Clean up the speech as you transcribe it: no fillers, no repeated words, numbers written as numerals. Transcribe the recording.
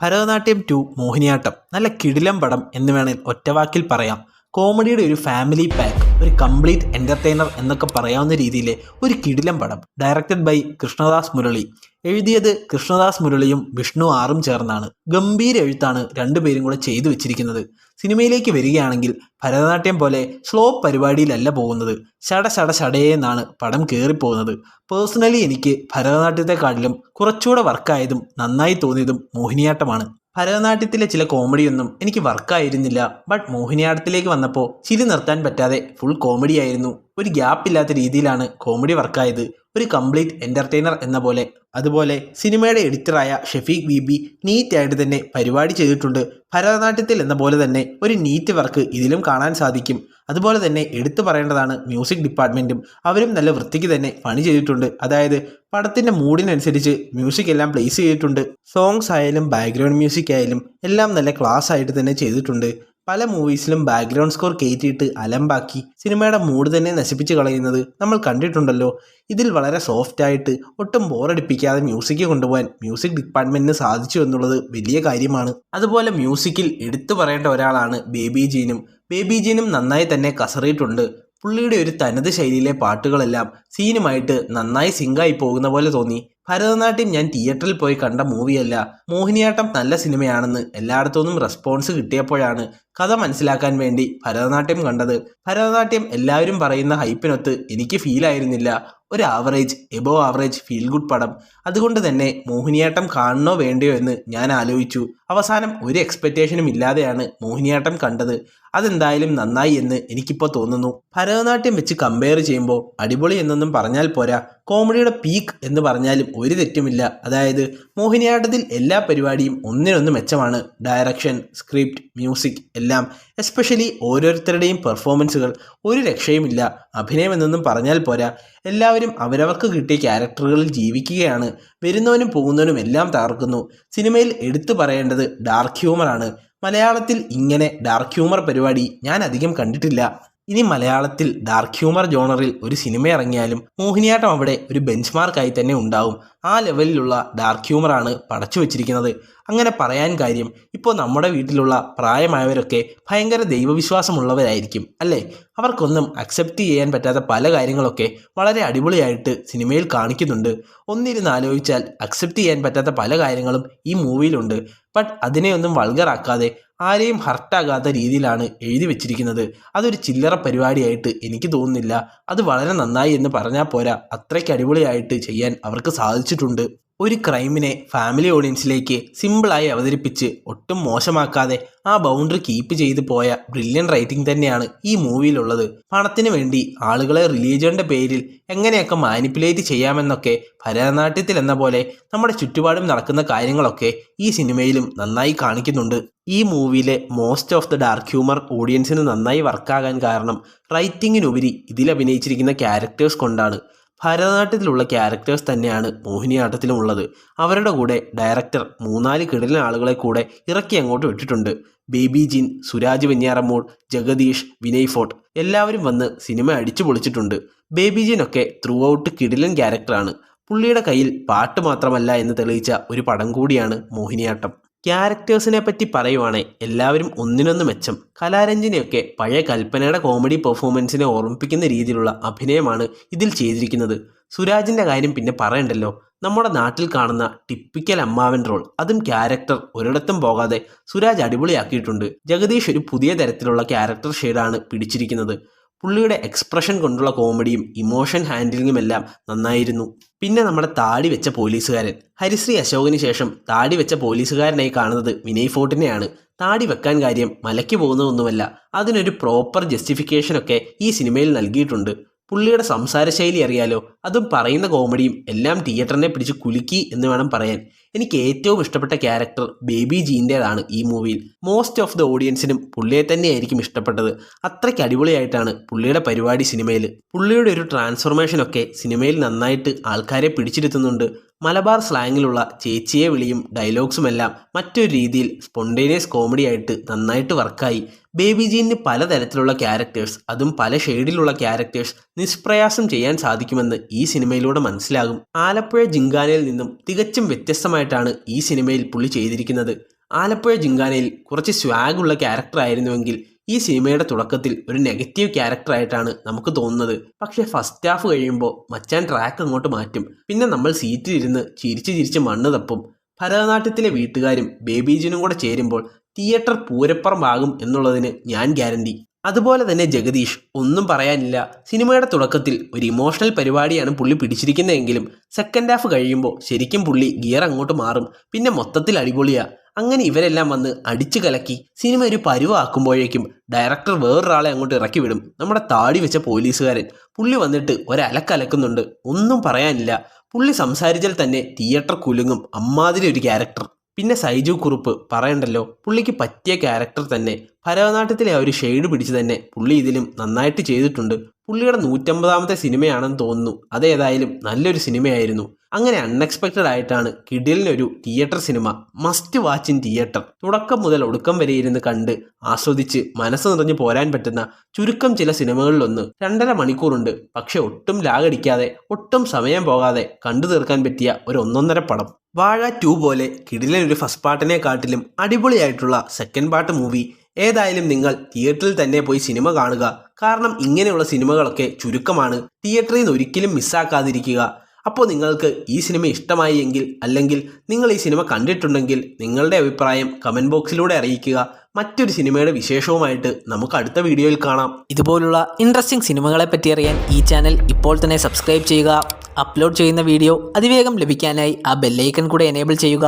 ഭരതനാട്യം 2 മോഹിനിയാട്ടം നല്ല കിടിലം പടം എന്ന് വേണേൽ ഒറ്റവാക്കിൽ പറയാം. കോമഡിയുടെ ഒരു ഫാമിലി പാക്ക്, ഒരു കംപ്ലീറ്റ് എൻ്റർടൈനർ എന്നൊക്കെ പറയാവുന്ന രീതിയിലെ ഒരു കിടിലം പടം. ഡയറക്റ്റഡ് ബൈ കൃഷ്ണദാസ് മുരളി, എഴുതിയത് കൃഷ്ണദാസ് മുരളിയും വിഷ്ണു ആറും ചേർന്നാണ്. ഗംഭീര എഴുത്താണ് രണ്ടുപേരും കൂടെ ചെയ്തു വെച്ചിരിക്കുന്നത്. സിനിമയിലേക്ക് വരികയാണെങ്കിൽ ഭരതനാട്യം പോലെ സ്ലോ പരിപാടിയിലല്ല പോകുന്നത്. ഷടയെന്നാണ് പടം കയറിപ്പോകുന്നത്. പേഴ്സണലി എനിക്ക് ഭരതനാട്യത്തെക്കാട്ടിലും കുറച്ചുകൂടെ വർക്കായതും നന്നായി തോന്നിയതും മോഹിനിയാട്ടമാണ്. ഭരതനാട്യത്തിലെ ചില കോമഡിയൊന്നും എനിക്ക് വർക്കായിരുന്നില്ല. ബട്ട് മോഹിനിയാട്ടത്തിലേക്ക് വന്നപ്പോൾ ചിരി നിർത്താൻ പറ്റാതെ ഫുൾ കോമഡി ആയിരുന്നു. ഒരു ഗ്യാപ്പില്ലാത്ത രീതിയിലാണ് കോമഡി വർക്കായത്. ഒരു കംപ്ലീറ്റ് എൻ്റർടൈനർ എന്ന പോലെ. അതുപോലെ സിനിമയുടെ എഡിറ്ററായ ഷെഫീഖ് ബീബി നീറ്റായിട്ട് തന്നെ പരിപാടി ചെയ്തിട്ടുണ്ട്. ഭരതനാട്യത്തിൽ എന്ന പോലെ തന്നെ ഒരു നീറ്റ് വർക്ക് ഇതിലും കാണാൻ സാധിക്കും. അതുപോലെ തന്നെ എടുത്തു പറയേണ്ടതാണ് മ്യൂസിക് ഡിപ്പാർട്ട്മെൻറ്റും. അവരും നല്ല വൃത്തിക്ക് തന്നെ പണി ചെയ്തിട്ടുണ്ട്. അതായത് പടത്തിൻ്റെ മൂഡിനനുസരിച്ച് മ്യൂസിക് എല്ലാം പ്ലേസ് ചെയ്തിട്ടുണ്ട്. സോങ്സ് ആയാലും ബാക്ക്ഗ്രൗണ്ട് മ്യൂസിക് ആയാലും എല്ലാം നല്ല ക്ലാസ് ആയിട്ട് തന്നെ ചെയ്തിട്ടുണ്ട്. പല മൂവീസിലും ബാക്ക്ഗ്രൗണ്ട് സ്കോർ കയറ്റിയിട്ട് അലമ്പാക്കി സിനിമയുടെ മൂഡ് തന്നെ നശിപ്പിച്ച് കളയുന്നത് നമ്മൾ കണ്ടിട്ടുണ്ടല്ലോ. ഇതിൽ വളരെ സോഫ്റ്റായിട്ട് ഒട്ടും ബോറടിപ്പിക്കാതെ മ്യൂസിക് കൊണ്ടുപോകാൻ മ്യൂസിക് ഡിപ്പാർട്ട്മെൻറ്റിന് സാധിച്ചു എന്നുള്ളത് വലിയ കാര്യമാണ്. അതുപോലെ മ്യൂസിക്കിൽ എടുത്തു പറയേണ്ട ഒരാളാണ് ബേബി ജീനും. ബേബി ജീനും നന്നായി തന്നെ കസറിയിട്ടുണ്ട്. പുള്ളിയുടെ ഒരു തനത് ശൈലിയിലെ പാട്ടുകളെല്ലാം സീനുമായിട്ട് നന്നായി സിങ്കായി പോകുന്ന പോലെ തോന്നി. ഭരതനാട്യം ഞാൻ തിയേറ്ററിൽ പോയി കണ്ട മൂവിയല്ല. മോഹിനിയാട്ടം നല്ല സിനിമയാണെന്ന് എല്ലായിടത്തുനിന്നും റെസ്പോൺസ് കിട്ടിയപ്പോഴാണ് കഥ മനസ്സിലാക്കാൻ വേണ്ടി ഭരതനാട്യം കണ്ടത്. ഭരതനാട്യം എല്ലാവരും പറയുന്ന ഹൈപ്പിനൊത്ത് എനിക്ക് ഫീലായിരുന്നില്ല. ഒരു average, above average feel good പടം. അതുകൊണ്ട് തന്നെ മോഹിനിയാട്ടം കാണണോ വേണ്ടയോ എന്ന് ഞാൻ ആലോചിച്ചു. അവസാനം ഒരു എക്സ്പെക്റ്റേഷനും ഇല്ലാതെയാണ് മോഹിനിയാട്ടം കണ്ടത്. അതെന്തായാലും നന്നായി എന്ന് എനിക്കിപ്പോൾ തോന്നുന്നു. ഭരതനാട്യം വെച്ച് കമ്പയർ ചെയ്യുമ്പോൾ അടിപൊളി എന്നൊന്നും പറഞ്ഞാൽ പോരാ, കോമഡിയുടെ പീക്ക് എന്ന് പറഞ്ഞാലും ഒരു തെറ്റുമില്ല. അതായത് മോഹിനിയാട്ടത്തിൽ എല്ലാ പരിപാടിയും ഒന്നിനൊന്ന് മെച്ചമാണ്. ഡയറക്ഷൻ, സ്ക്രിപ്റ്റ്, മ്യൂസിക് എല്ലാം. എസ്പെഷ്യലി ഓരോരുത്തരുടെയും പെർഫോമൻസുകൾ ഒരു രക്ഷയുമില്ല. അഭിനയം എന്നൊന്നും പറഞ്ഞാൽ പോരാ, എല്ലാവരും അവരവർക്ക് കിട്ടിയ ക്യാരക്ടറുകളിൽ ജീവിക്കുകയാണ്. വരുന്നവനും പോകുന്നവനും എല്ലാം തകർക്കുന്നു. സിനിമയിൽ എടുത്തു പറയേണ്ടത് ഡാർക്ക് ഹ്യൂമറാണ്. മലയാളത്തിൽ ഇങ്ങനെ ഡാർക്ക് ഹ്യൂമർ പരിപാടി ഞാൻ അധികം കണ്ടിട്ടില്ല. ഇനി മലയാളത്തിൽ ഡാർക്ക് ഹ്യൂമർ ജോണറിൽ ഒരു സിനിമ ഇറങ്ങിയാലും മോഹിനിയാട്ടം അവിടെ ഒരു ബെഞ്ച് മാർക്കായി തന്നെ ഉണ്ടാവും. ആ ലെവലിലുള്ള ഡാർക്ക് ഹ്യൂമറാണ് പടച്ചു വച്ചിരിക്കുന്നത്. അങ്ങനെ പറയാൻ കാര്യം, ഇപ്പോൾ നമ്മുടെ വീട്ടിലുള്ള പ്രായമായവരൊക്കെ ഭയങ്കര ദൈവവിശ്വാസമുള്ളവരായിരിക്കും അല്ലേ? അവർക്കൊന്നും അക്സെപ്റ്റ് ചെയ്യാൻ പറ്റാത്ത പല കാര്യങ്ങളൊക്കെ വളരെ അടിപൊളിയായിട്ട് സിനിമയിൽ കാണിക്കുന്നുണ്ട്. ഒന്നിരുന്ന് ആലോചിച്ചാൽ അക്സെപ്റ്റ് ചെയ്യാൻ പറ്റാത്ത പല കാര്യങ്ങളും ഈ മൂവിയിലുണ്ട്. ബട്ട് അതിനെയൊന്നും വൾഗറാക്കാതെ ആരെയും ഹർട്ടാകാത്ത രീതിയിലാണ് എഴുതി വെച്ചിരിക്കുന്നത്. അതൊരു ചില്ലറ പരിപാടിയായിട്ട് എനിക്ക് തോന്നുന്നില്ല. അത് വളരെ നന്നായി എന്ന് പറഞ്ഞാൽ പോരാ, അത്രയ്ക്ക് അടിപൊളിയായിട്ട് ചെയ്യാൻ അവർക്ക് സാധിച്ചിട്ടുണ്ട്. ഒരു ക്രൈമിനെ ഫാമിലി ഓഡിയൻസിലേക്ക് സിമ്പിളായി അവതരിപ്പിച്ച് ഒട്ടും മോശമാക്കാതെ ആ ബൗണ്ടറി കീപ്പ് ചെയ്ത് പോയ ബ്രില്യൻ റൈറ്റിംഗ് തന്നെയാണ് ഈ മൂവിയിലുള്ളത്. പണത്തിന് വേണ്ടി ആളുകളെ റിലീജിയൻ്റെ പേരിൽ എങ്ങനെയൊക്കെ മാനിപ്പുലേറ്റ് ചെയ്യാമെന്നൊക്കെ ഭരതനാട്യത്തിൽ എന്ന പോലെ നമ്മുടെ ചുറ്റുപാടും നടക്കുന്ന കാര്യങ്ങളൊക്കെ ഈ സിനിമയിലും നന്നായി കാണിക്കുന്നുണ്ട്. ഈ മൂവിയിലെ most of the dark humour ഓഡിയൻസിന് നന്നായി വർക്കാകാൻ കാരണം റൈറ്റിങ്ങിനുപരി ഇതിൽ അഭിനയിച്ചിരിക്കുന്ന ക്യാരക്ടേഴ്സ് കൊണ്ടാണ്. ഭരതനാട്യത്തിലുള്ള ക്യാരക്ടേഴ്സ് തന്നെയാണ് മോഹിനിയാട്ടത്തിലും ഉള്ളത്. അവരുടെ കൂടെ ഡയറക്ടർ 3-4 കിടിലൻ ആളുകളെ കൂടെ ഇറക്കി അങ്ങോട്ട് വിട്ടിട്ടുണ്ട്. ബേബി ജീൻ, സുരാജ് വെഞ്ഞാറമ്മൂട്, ജഗദീഷ്, വിനയ് ഫോർട്ട് എല്ലാവരും വന്ന് സിനിമ അടിച്ചു പൊളിച്ചിട്ടുണ്ട്. ബേബി ജീനൊക്കെ ത്രൂ ഔട്ട് കിടിലൻ ക്യാരക്ടറാണ്. പുള്ളിയുടെ കയ്യിൽ പാട്ട് മാത്രമല്ല എന്ന് തെളിയിച്ച ഒരു പടം കൂടിയാണ് മോഹിനിയാട്ടം. ക്യാരക്ടേഴ്സിനെ പറ്റി പറയുവാണെ എല്ലാവരും ഒന്നിനൊന്ന് മെച്ചം. കലാരഞ്ജനെയൊക്കെ പഴയ കൽപ്പനയുടെ കോമഡി പെർഫോമൻസിനെ ഓർമ്മിപ്പിക്കുന്ന രീതിയിലുള്ള അഭിനയമാണ് ഇതിൽ ചെയ്തിരിക്കുന്നത്. സുരാജിൻ്റെ കാര്യം പിന്നെ പറയണ്ടല്ലോ. നമ്മുടെ നാട്ടിൽ കാണുന്ന ടിപ്പിക്കൽ അമ്മാവൻ റോൾ, അതും ക്യാരക്ടർ ഒരിടത്തും പോകാതെ സുരാജ് അടിപൊളിയാക്കിയിട്ടുണ്ട്. ജഗദീഷ് ഒരു പുതിയ തരത്തിലുള്ള ക്യാരക്ടർ ഷെയ്ഡാണ് പിടിച്ചിരിക്കുന്നത്. പുള്ളിയുടെ എക്സ്പ്രഷൻ കൊണ്ടുള്ള കോമഡിയും ഇമോഷൻ ഹാൻഡിലിങ്ങും എല്ലാം നന്നായിരുന്നു. പിന്നെ നമ്മുടെ താടി വെച്ച പോലീസുകാരൻ ഹരിശ്രീ അശോകന് ശേഷം താടി വെച്ച പോലീസുകാരനായി കാണുന്നത് വിനയ് ഫോർട്ടിനെയാണ്. താടി വെക്കാൻ കാര്യം മലയ്ക്ക് പോകുന്നതൊന്നുമല്ല, അതിനൊരു പ്രോപ്പർ ജസ്റ്റിഫിക്കേഷനൊക്കെ ഈ സിനിമയിൽ നൽകിയിട്ടുണ്ട്. പുള്ളിയുടെ സംസാരശൈലി അറിയാലോ, അതും പറയുന്ന കോമഡിയും എല്ലാം തിയേറ്ററിനെ പിടിച്ച് കുലുക്കി എന്ന് വേണം പറയാൻ. എനിക്ക് ഏറ്റവും ഇഷ്ടപ്പെട്ട ക്യാരക്ടർ ബേബി ജീൻ്റേതാണ് ഈ മൂവിയിൽ. മോസ്റ്റ് ഓഫ് ദ ഓഡിയൻസിനും പുള്ളിയെ തന്നെയായിരിക്കും ഇഷ്ടപ്പെട്ടത്. അത്രയ്ക്ക് അടിപൊളിയായിട്ടാണ് പുള്ളിയുടെ പരിപാടി സിനിമയിൽ. പുള്ളിയുടെ ഒരു ട്രാൻസ്ഫോർമേഷനൊക്കെ സിനിമയിൽ നന്നായിട്ട് ആൾക്കാരെ പിടിച്ചിരുത്തുന്നുണ്ട്. മലബാർ സ്ലാങ്ങിലുള്ള ചേച്ചിയെ വിളിയും ഡയലോഗ്സുമെല്ലാം മറ്റൊരു രീതിയിൽ സ്പോണ്ടേനിയസ് കോമഡി ആയിട്ട് നന്നായിട്ട് വർക്കായി. ബേബി ജീനിന് പലതരത്തിലുള്ള ക്യാരക്ടേഴ്സ്, അതും പല ഷെയ്ഡിലുള്ള ക്യാരക്ടേഴ്സ് നിഷ്പ്രയാസം ചെയ്യാൻ സാധിക്കുമെന്ന് ഈ സിനിമയിലൂടെ മനസ്സിലാകും. ആലപ്പുഴ ജിങ്കാനയിൽ നിന്നും തികച്ചും വ്യത്യസ്തമായിട്ടാണ് ഈ സിനിമയിൽ പുള്ളി ചെയ്തിരിക്കുന്നത്. ആലപ്പുഴ ജിങ്കാനയിൽ കുറച്ച് സ്വാഗുള്ള ക്യാരക്ടർ ആയിരുന്നുവെങ്കിൽ ഈ സിനിമയുടെ തുടക്കത്തിൽ ഒരു നെഗറ്റീവ് ക്യാരക്ടറായിട്ടാണ് നമുക്ക് തോന്നുന്നത്. പക്ഷേ ഫസ്റ്റ് ഹാഫ് കഴിയുമ്പോൾ മച്ചാൻ ട്രാക്ക് അങ്ങോട്ട് മാറ്റും. പിന്നെ നമ്മൾ സീറ്റിലിരുന്ന് ചിരിച്ച് മണ്ണ് തപ്പും. ഭരതനാട്യത്തിലെ വീട്ടുകാരും ബേബി ജീനും കൂടെ ചേരുമ്പോൾ തിയേറ്റർ പൂരപ്പുറമാകും എന്നുള്ളതിന് ഞാൻ ഗ്യാരണ്ടി. അതുപോലെ തന്നെ ജഗദീഷ്, ഒന്നും പറയാനില്ല. സിനിമയുടെ തുടക്കത്തിൽ ഒരു ഇമോഷണൽ പരിപാടിയാണ് പുള്ളി പിടിച്ചിരിക്കുന്നതെങ്കിലും സെക്കൻഡ് ഹാഫ് കഴിയുമ്പോൾ ശരിക്കും പുള്ളി ഗിയർ അങ്ങോട്ട് മാറും. പിന്നെ മൊത്തത്തിൽ അടിപൊളിയാ. അങ്ങനെ ഇവരെല്ലാം വന്ന് അടിച്ചു കലക്കി സിനിമ ഒരു പരുവാക്കുമ്പോഴേക്കും ഡയറക്ടർ വേറൊരാളെ അങ്ങോട്ട് ഇറക്കി വിടും. നമ്മുടെ താടി വെച്ച പോലീസുകാരൻ. പുള്ളി വന്നിട്ട് ഒരലക്കലക്കുന്നുണ്ട്. ഒന്നും പറയാനില്ല. പുള്ളി സംസാരിച്ചാൽ തന്നെ തിയേറ്റർ കുലുങ്ങും. അമ്മാതിരി ഒരു ക്യാരക്ടർ. പിന്നെ സൈജു കുറുപ്പ് പറയണ്ടല്ലോ, പുള്ളിക്ക് പറ്റിയ ക്യാരക്ടർ തന്നെ. ഭരതനാട്യത്തിലെ ആ ഒരു ഷെയ്ഡ് പിടിച്ച് തന്നെ പുള്ളി ഇതിലും നന്നായിട്ട് ചെയ്തിട്ടുണ്ട്. പുള്ളിയുടെ 150ാമത്തെ സിനിമയാണെന്ന് തോന്നുന്നു. അതേതായാലും നല്ലൊരു സിനിമയായിരുന്നു. അങ്ങനെ അൺഎക്സ്പെക്റ്റഡ് ആയിട്ടാണ് കിടിലിനൊരു തിയേറ്റർ സിനിമ മസ്റ്റ് വാച്ച് ഇൻ തിയേറ്റർ. തുടക്കം മുതൽ ഒടുക്കം വരെ ഇരുന്ന് കണ്ട് ആസ്വദിച്ച് മനസ്സ് നിറഞ്ഞു പോരാൻ പറ്റുന്ന ചുരുക്കം ചില സിനിമകളിലൊന്ന്. 2.5 മണിക്കൂറുണ്ട്. പക്ഷെ ഒട്ടും ലാഗടിക്കാതെ ഒട്ടും സമയം പോകാതെ കണ്ടു തീർക്കാൻ പറ്റിയ ഒരു 1.5 പടം. വാഴ 2 പോലെ കിടിലനൊരു ഫസ്റ്റ് പാർട്ടിനെക്കാട്ടിലും അടിപൊളിയായിട്ടുള്ള സെക്കൻഡ് പാർട്ട് മൂവി. ഏതായാലും നിങ്ങൾ തിയേറ്ററിൽ തന്നെ പോയി സിനിമ കാണുക. കാരണം ഇങ്ങനെയുള്ള സിനിമകളൊക്കെ ചുരുക്കമാണ്. തിയേറ്ററിൽ നിന്ന് ഒരിക്കലും മിസ്സാക്കാതിരിക്കുക. അപ്പോൾ നിങ്ങൾക്ക് ഈ സിനിമ ഇഷ്ടമായി എങ്കിൽ, അല്ലെങ്കിൽ നിങ്ങൾ ഈ സിനിമ കണ്ടിട്ടുണ്ടെങ്കിൽ നിങ്ങളുടെ അഭിപ്രായം കമൻറ്റ് ബോക്സിലൂടെ അറിയിക്കുക. മറ്റൊരു സിനിമയുടെ വിശേഷവുമായിട്ട് നമുക്ക് അടുത്ത വീഡിയോയിൽ കാണാം. ഇതുപോലുള്ള ഇൻട്രസ്റ്റിംഗ് സിനിമകളെ പറ്റി അറിയാൻ ഈ ചാനൽ ഇപ്പോൾ തന്നെ സബ്സ്ക്രൈബ് ചെയ്യുക. അപ്ലോഡ് ചെയ്യുന്ന വീഡിയോ അതിവേഗം ലഭിക്കാനായി ആ ബെല്ലൈക്കൺ കൂടെ എനേബിൾ ചെയ്യുക.